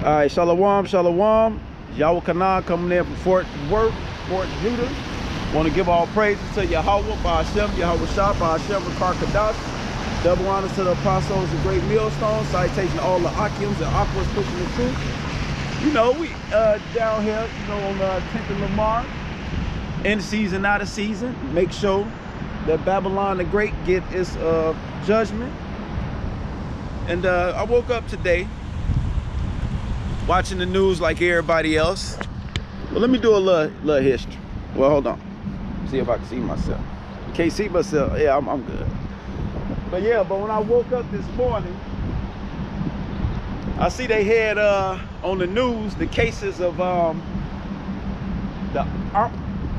All right, shalom, shalom. Yahweh Kanaan coming in from Fort Worth, Fort Judah. Want to give all praises to Yahweh, Ba'ashem, Yahweh Shah, Ba'ashem, Rakar Kadash. Double honors to the apostles and great millstones. Citation to all the Akims and Aquas pushing the truth. You know, we down here, you know, on 10th and Lamar. In season, out of season. Make sure that Babylon the Great get its judgment. And I woke up today watching the news like everybody else. Well, let me do a little history. Well, hold on. See if I can see myself. Can't see myself. Yeah, I'm good. But yeah, but when I woke up this morning, I see they had on the news the cases of the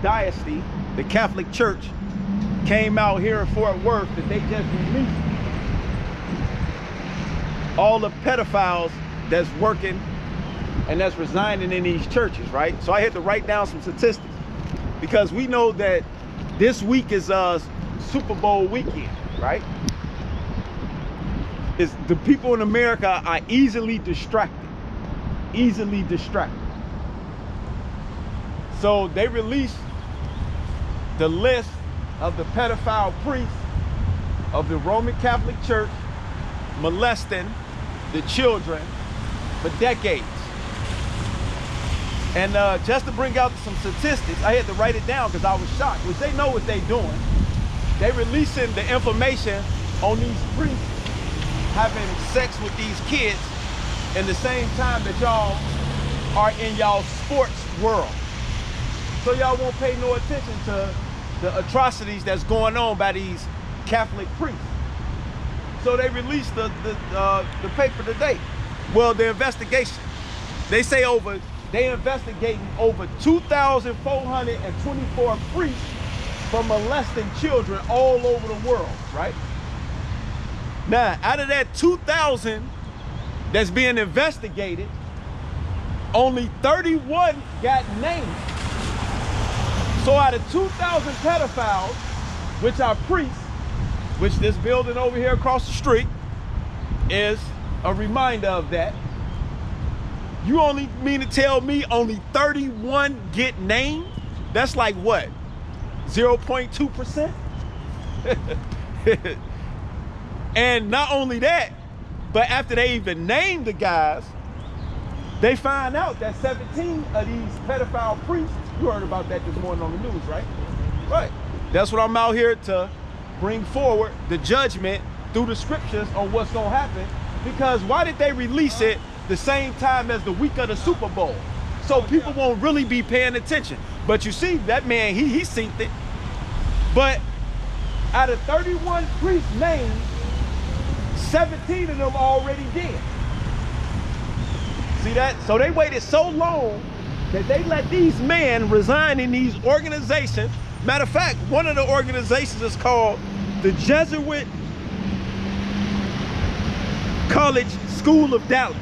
Archdiocese, the Catholic Church, came out here in Fort Worth that they just released all the pedophiles that's working and that's residing in these churches, right? So I had to write down some statistics because we know that this week is Super Bowl weekend, right? It's the people in America are easily distracted. So they released the list of the pedophile priests of the Roman Catholic Church molesting the children for decades. And just to bring out some statistics, I had to write it down because I was shocked, which they know what they're doing. They releasing the information on these priests having sex with these kids in the same time that y'all are in y'all sports world. So y'all won't pay no attention to the atrocities that's going on by these Catholic priests. So they released the paper today. Well, the investigation, they say they investigating over 2,424 priests for molesting children all over the world, right? Now, out of that 2,000 that's being investigated, only 31 got named. So out of 2,000 pedophiles, which are priests, which this building over here across the street is a reminder of that, you only mean to tell me only 31 get named? That's like what, 0.2%? And not only that, but after they even named the guys, they find out that 17 of these pedophile priests, you heard about that this morning on the news, right? Right. That's what I'm out here to bring forward, the judgment through the scriptures on what's gonna happen. Because why did they release it the same time as the week of the Super Bowl? So people won't really be paying attention. But you see, that man, he seen it. But out of 31 priests named, 17 of them already dead. See that? So they waited so long that they let these men resign in these organizations. Matter of fact, one of the organizations is called the Jesuit College School of Dallas.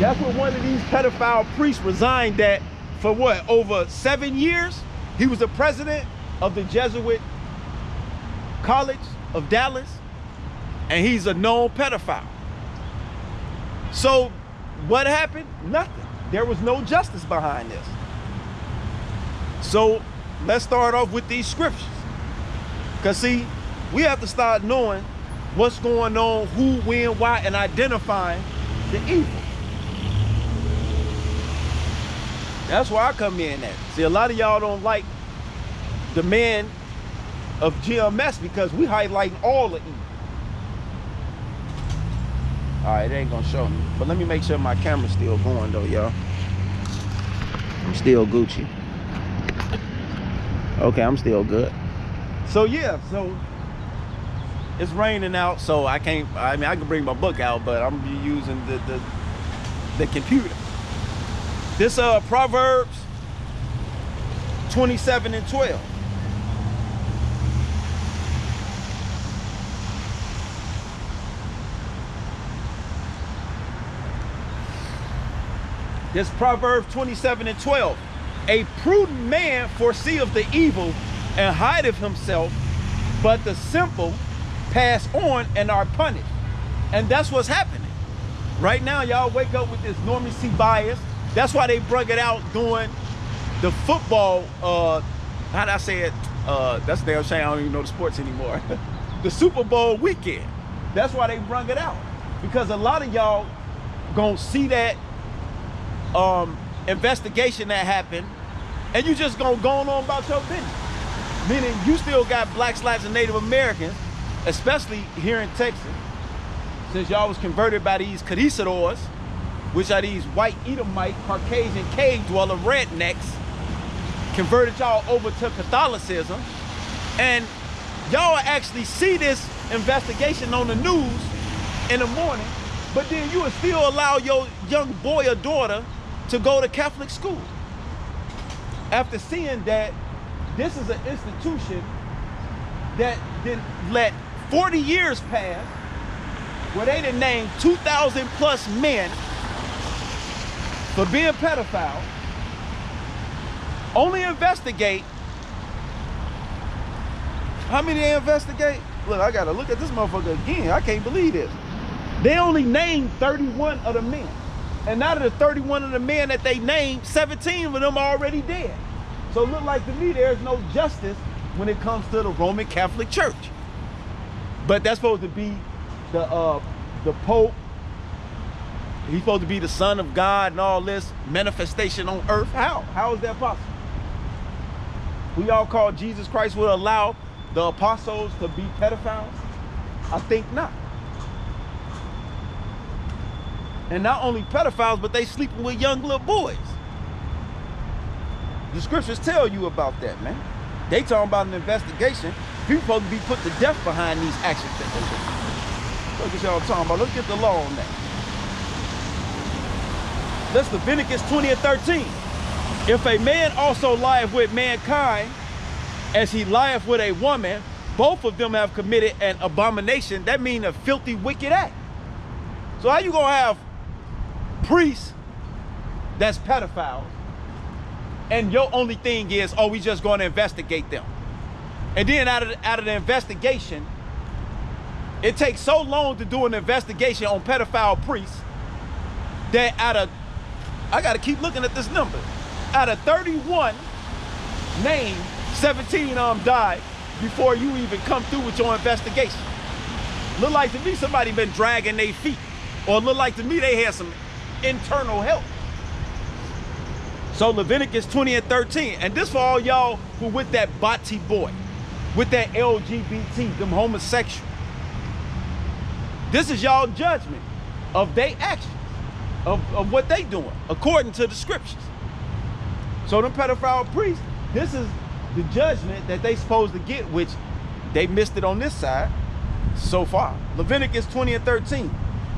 That's where one of these pedophile priests resigned at for what, over 7 years? He was the president of the Jesuit College of Dallas, and he's a known pedophile. So what happened? Nothing. There was no justice behind this. So let's start off with these scriptures. Because see, we have to start knowing what's going on, who, when, why, and identifying the evil. That's where I come in at. See, a lot of y'all don't like the man of GMS because we highlighting all the evil. All right, it ain't gonna show me. But let me make sure my camera's still going though, y'all. I'm still Gucci. Okay, I'm still good. So yeah, so it's raining out, so I can't, I mean, I can bring my book out, but I'm using the computer. This Proverbs 27:12. This Proverbs 27:12. A prudent man foreseeth the evil and hideth himself, but the simple pass on and are punished. And that's what's happening. Right now, y'all wake up with this normacy bias. That's why they brung it out during the football, how'd I say it? That's damn shame, I don't even know the sports anymore. The Super Bowl weekend. That's why they brung it out. Because a lot of y'all gonna see that investigation that happened, and you just gonna go on about your business. Meaning you still got blacks, blacks, and Native Americans, especially here in Texas, since y'all was converted by these conquistadors, which are these white Edomite, Caucasian cave dweller rednecks, converted y'all over to Catholicism, and y'all actually see this investigation on the news in the morning, but then you would still allow your young boy or daughter to go to Catholic school. After seeing that this is an institution that didn't let 40 years pass where they done named 2,000 plus men for being pedophiles, only investigate, how many they investigate? Look, I gotta look at this motherfucker again. I can't believe this. They only named 31 of the men. And out of the 31 of the men that they named, 17 of them are already dead. So it look like to me there's no justice when it comes to the Roman Catholic Church. But that's supposed to be the Pope. He's supposed to be the Son of God and all this manifestation on earth. How? How is that possible? We all call Jesus Christ would allow the apostles to be pedophiles? I think not. And not only pedophiles, but they sleeping with young little boys. The scriptures tell you about that, man. They talking about an investigation. People supposed to be put to death behind these actions that they do. Look at y'all talking about. Let's get the law on that. That's Leviticus 20 and 13. If a man also lieth with mankind, as he lieth with a woman, both of them have committed an abomination. That means a filthy, wicked act. So how you gonna have priests that's pedophiles, and your only thing is, oh, we just gonna investigate them? And then out of the investigation, it takes so long to do an investigation on pedophile priests that I gotta keep looking at this number. Out of 31 named, 17 of them died before you even come through with your investigation. Look like to me somebody been dragging their feet, or look like to me they had some internal help. So Leviticus 20 and 13, and this for all y'all who with that bati boy, with that LGBT, them homosexual. This is y'all judgment of their actions, of what they doing, according to the scriptures. So them pedophile priests, this is the judgment that they supposed to get, which they missed it on this side so far. Leviticus 20 and 13.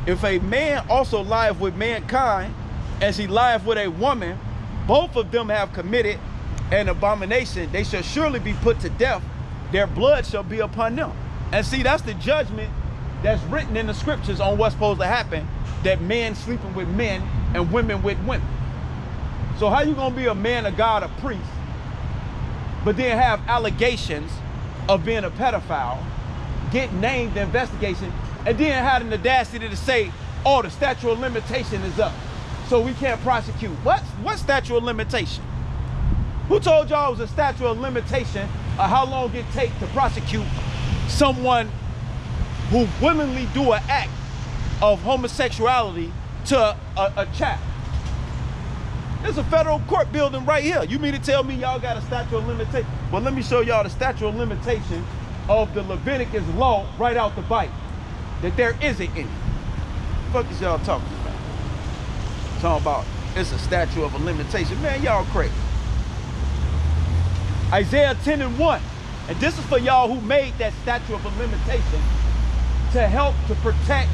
If a man also lieth with mankind, as he lieth with a woman, both of them have committed an abomination. They shall surely be put to death. Their blood shall be upon them. And see, that's the judgment that's written in the scriptures on what's supposed to happen, that men sleeping with men and women with women. So how you gonna be a man of God, a priest, but then have allegations of being a pedophile, get named the investigation, and then have the audacity to say, oh, the statute of limitation is up, so we can't prosecute? What statute of limitation? Who told y'all it was a statute of limitation of how long it takes to prosecute someone who willingly do an act of homosexuality to a child? There's a federal court building right here. You mean to tell me y'all got a statute of limitation? Well, let me show y'all the statute of limitation of the Leviticus law right out the Bible, that there isn't any. What the fuck is y'all talking about? Talking about it's a statute of a limitation. Man, y'all crazy. Isaiah 10 and 1. And this is for y'all who made that statute of a limitation to help to protect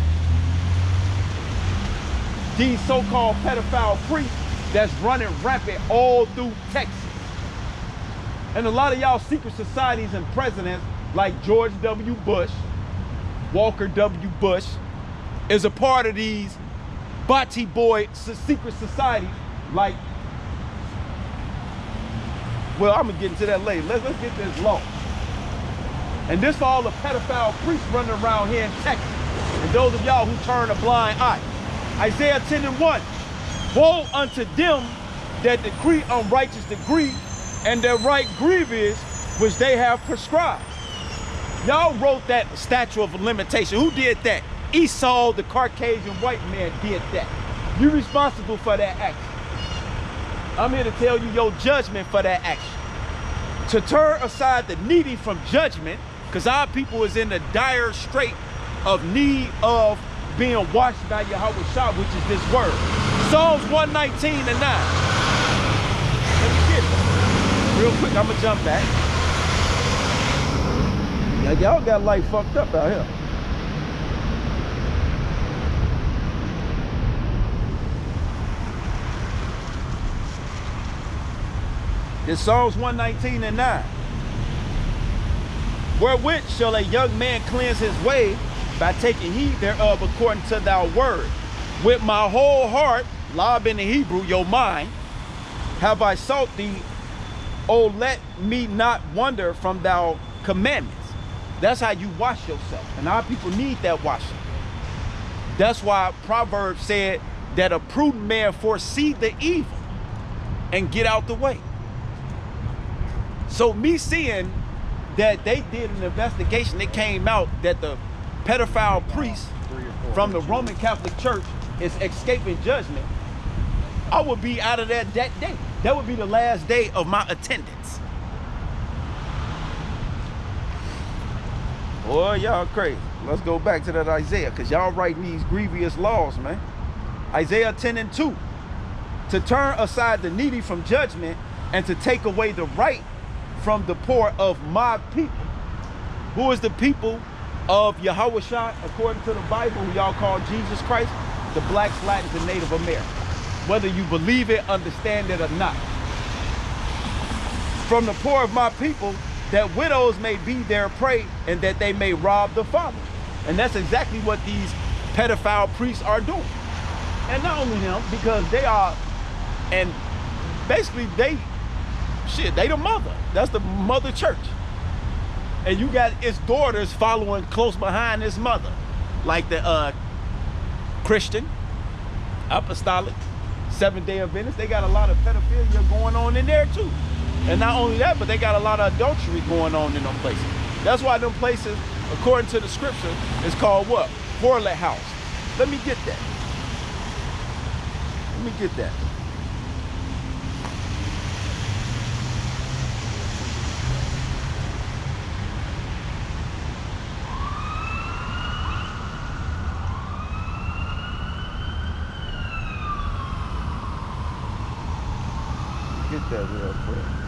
these so-called pedophile priests that's running rampant all through Texas. And a lot of y'all secret societies and presidents like George W. Bush, Walker W. Bush, is a part of these bati boy secret societies like, well, I'm gonna get into that later. Let's get this law. And this for all the pedophile priests running around here in Texas. And those of y'all who turn a blind eye. Isaiah 10:1. Woe unto them that decree unrighteous degree, and their right grievous which they have prescribed. Y'all wrote that statute of limitation. Who did that? Esau, the Caucasian white man, did that. You're responsible for that action. I'm here to tell you your judgment for that action. To turn aside the needy from judgment, because our people is in the dire strait of need of being washed by Yahweh Shah, which is this word. Psalms 119:9. Let me get it. Real quick, I'm gonna jump back. Y'all got life fucked up out here. It's Psalms 119:9. Wherewith shall a young man cleanse his way? By taking heed thereof according to thy word. With my whole heart, lab in the Hebrew, your mind, have I sought thee. Oh, let me not wander from thy commandments. That's how you wash yourself. And our people need that washing. That's why Proverbs said that a prudent man foresee the evil and get out the way. So me seeing that they did an investigation, it came out that the pedophile priest from the Roman Catholic Church is escaping judgment, I would be out of there that day. That would be the last day of my attendance. Boy, y'all crazy. Let's go back to that Isaiah, because y'all writing these grievous laws, man. Isaiah 10:2. To turn aside the needy from judgment and to take away the right from the poor of my people. Who is the people of Yahweh Shah, according to the Bible, who y'all call Jesus Christ? The blacks, Latins, and Native Americans. Whether you believe it, understand it, or not. From the poor of my people, that widows may be their prey, and that they may rob the father. And that's exactly what these pedophile priests are doing. And not only them, because they are, and basically they the mother. That's the mother church. And you got its daughters following close behind its mother. Like the Christian, Apostolic, Seventh-day Adventist. They got a lot of pedophilia going on in there too. And not only that, but they got a lot of adultery going on in them places. That's why them places, according to the scripture, is called what? Harlot house. Let me get that. Let me get that. Get that real quick.